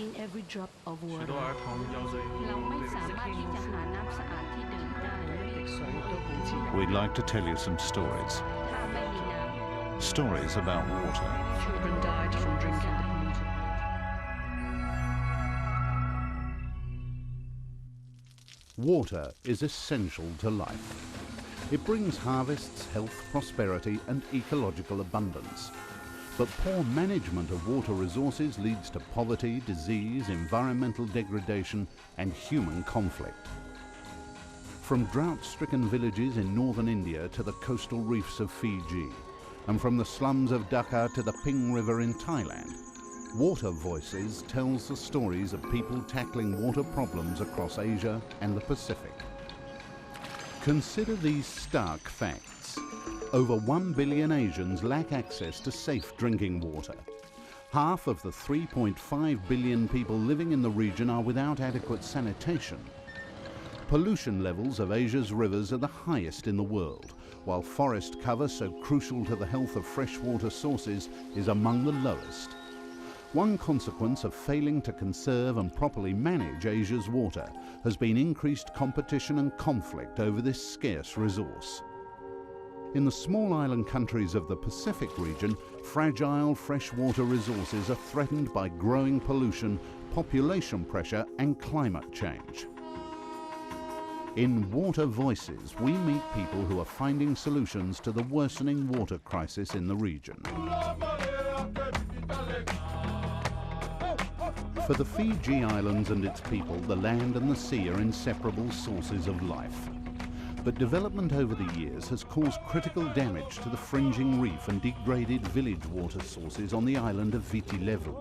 in every drop of 許 water. 多兒童有罪 เราไม่สามารถที่จะหาน้ำสะอาดที่ดื่มได้ We'd like to tell you some stories. ถ้าไม่มีน้ำ Stories about water. Children died from drinking the polluted Water is essential to life. It brings harvests, health, prosperity and ecological abundance. But poor management of water resources leads to poverty, disease, environmental degradation and human conflict. From drought-stricken villages in northern India to the coastal reefs of Fiji, and from the slums of Dhaka to the Ping River in Thailand, Water Voices tells the stories of people tackling water problems across Asia and the Pacific. Consider these stark facts. Over 1 billion Asians lack access to safe drinking water. Half of the 3.5 billion people living in the region are without adequate sanitation. Pollution levels of Asia's rivers are the highest in the world, while forest cover, so crucial to the health of freshwater sources, is among the lowest. One consequence of failing to conserve and properly manage Asia's water has been increased competition and conflict over this scarce resource. In the small island countries of the Pacific region, fragile freshwater resources are threatened by growing pollution, population pressure and climate change. In Water Voices, we meet people who are finding solutions to the worsening water crisis in the region. For the Fiji Islands and its people, the land and the sea are inseparable sources of life. But development over the years has caused critical damage to the fringing reef and degraded village water sources on the island of Viti Levu.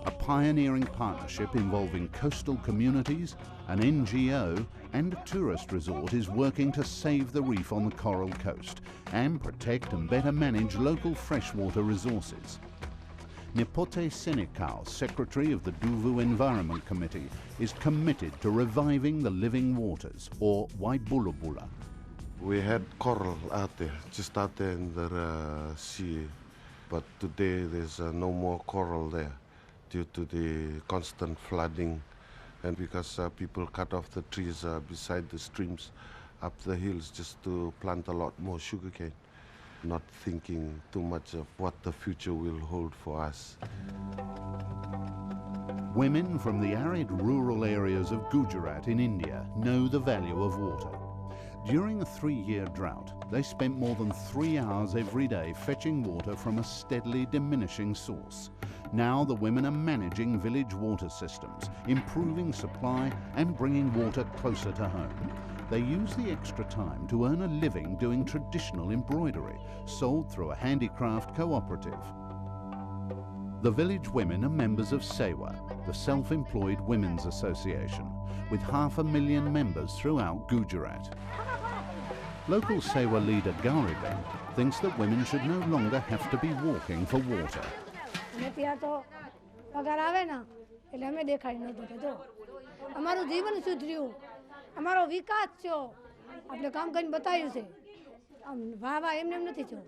A pioneering partnership involving coastal communities, an NGO and a tourist resort is working to save the reef on the Coral Coast and protect and better manage local freshwater resources. Nipote Senekal, Secretary of the Duvu Environment Committee, is committed to reviving the living waters, or Waibulubula. We had coral out there, just out there in the sea, but today there's no more coral there due to the constant flooding and because people cut off the trees beside the streams up the hills just to plant a lot more sugarcane, not thinking too much of what the future will hold for us. Women from the arid rural areas of Gujarat in India know the value of water. During a 3-year drought, they spent more than 3 hours every day fetching water from a steadily diminishing source. Now the women are managing village water systems, improving supply and bringing water closer to home. They use the extra time to earn a living doing traditional embroidery, sold through a handicraft cooperative. The village women are members of SEWA, the Self-Employed Women's Association, with 500,000 members throughout Gujarat. Local SEWA leader Gauriben thinks that women should no longer have to be walking for water. અમારો વિકાસ થયો આપણે કામ કરીને બતાવ્યું છે વાહ વાહ એમને એમ નથી થયો.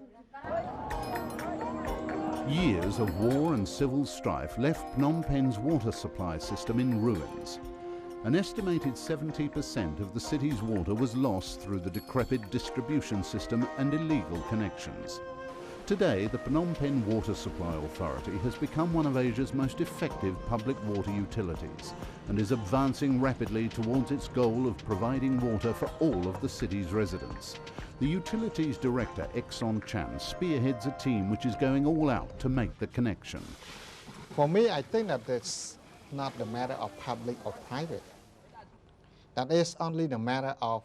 Years of war and civil strife left Phnom Penh's water supply system in ruins. An estimated 70% of the city's water was lost through the decrepit distribution system and illegal connections. Today, the Phnom Penh Water Supply Authority has become one of Asia's most effective public water utilities and is advancing rapidly towards its goal of providing water for all of the city's residents. The utilities director, Exon Chan, spearheads a team which is going all out to make the connection. For me, I think that it's not the matter of public or private. That is only the matter of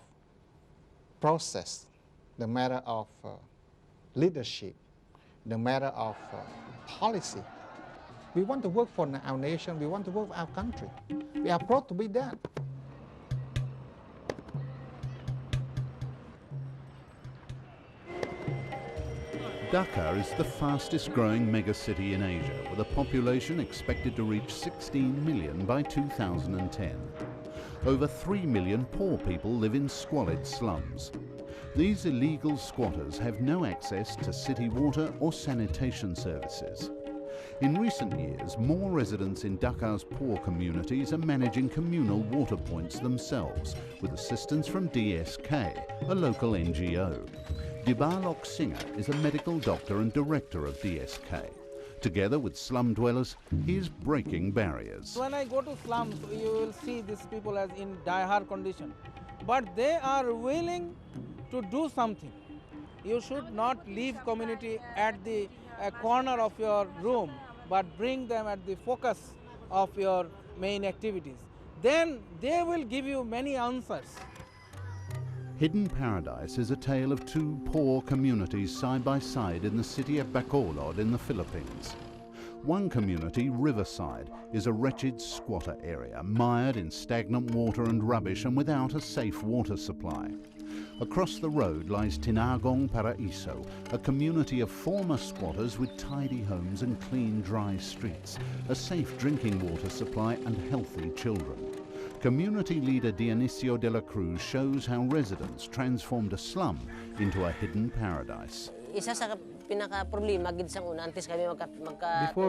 process, the matter of leadership, the matter of policy. We want to work for our nation, we want to work for our country. We are proud to be that. Dhaka is the fastest growing megacity in Asia, with a population expected to reach 16 million by 2010. Over 3 million poor people live in squalid slums. These illegal squatters have no access to city water or sanitation services. In recent years, more residents in Dakar's poor communities are managing communal water points themselves, with assistance from DSK, a local NGO. Dibalok Singer is a medical doctor and director of DSK. Together with slum dwellers, he is breaking barriers. When I go to slums, you will see these people as in dire condition. But they are willing to do something. You should not leave community at the corner of your room, but bring them at the focus of your main activities. Then they will give you many answers. Hidden Paradise is a tale of two poor communities side by side in the city of Bacolod in the Philippines. One community, Riverside, is a wretched squatter area, mired in stagnant water and rubbish and without a safe water supply. Across the road lies Tinagong Paraiso, a community of former squatters with tidy homes and clean, dry streets, a safe drinking water supply and healthy children. Community leader Dionisio de la Cruz shows how residents transformed a slum into a hidden paradise. Before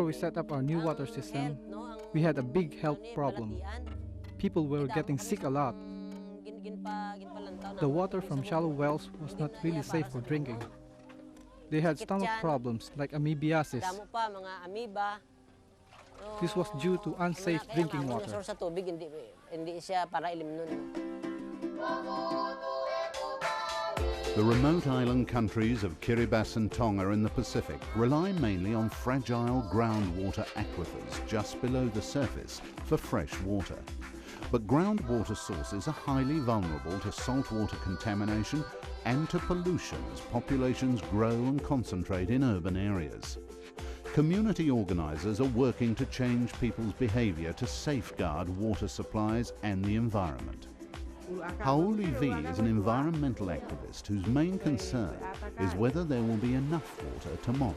we set up our new water system, we had a big health problem. People were getting sick a lot. The water from shallow wells was not really safe for drinking. They had stomach problems like amoebiasis. This was due to unsafe drinking water. The remote island countries of Kiribati and Tonga in the Pacific rely mainly on fragile groundwater aquifers just below the surface for fresh water. But groundwater sources are highly vulnerable to saltwater contamination and to pollution as populations grow and concentrate in urban areas. Community organisers are working to change people's behaviour to safeguard water supplies and the environment. Hauli V is an environmental activist whose main concern is whether there will be enough water tomorrow.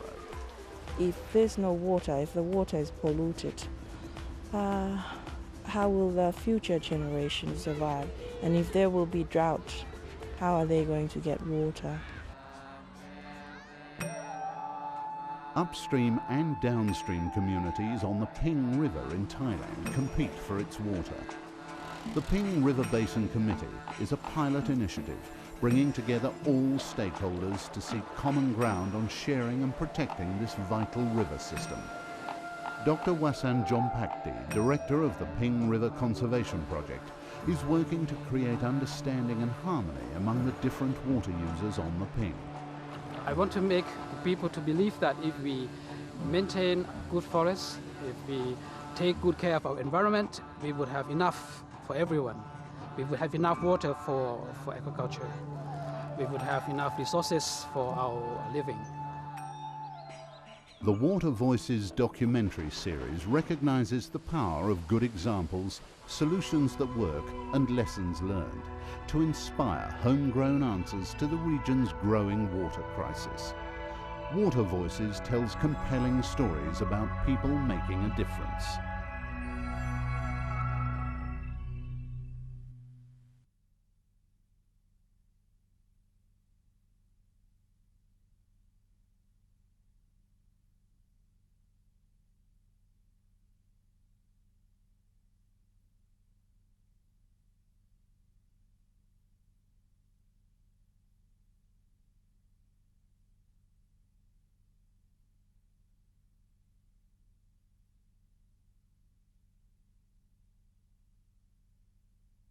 If there's no water, if the water is polluted, how will the future generations survive? And if there will be drought, how are they going to get water? Upstream and downstream communities on the Ping River in Thailand compete for its water. The Ping River Basin Committee is a pilot initiative bringing together all stakeholders to seek common ground on sharing and protecting this vital river system. Dr. Wasan Jompakdi, director of the Ping River Conservation Project, is working to create understanding and harmony among the different water users on the Ping. I want to make people to believe that if we maintain good forests, if we take good care of our environment, we would have enough for everyone. We would have enough water for agriculture. We would have enough resources for our living. The Water Voices documentary series recognises the power of good examples, solutions that work and lessons learned to inspire homegrown answers to the region's growing water crisis. Water Voices tells compelling stories about people making a difference.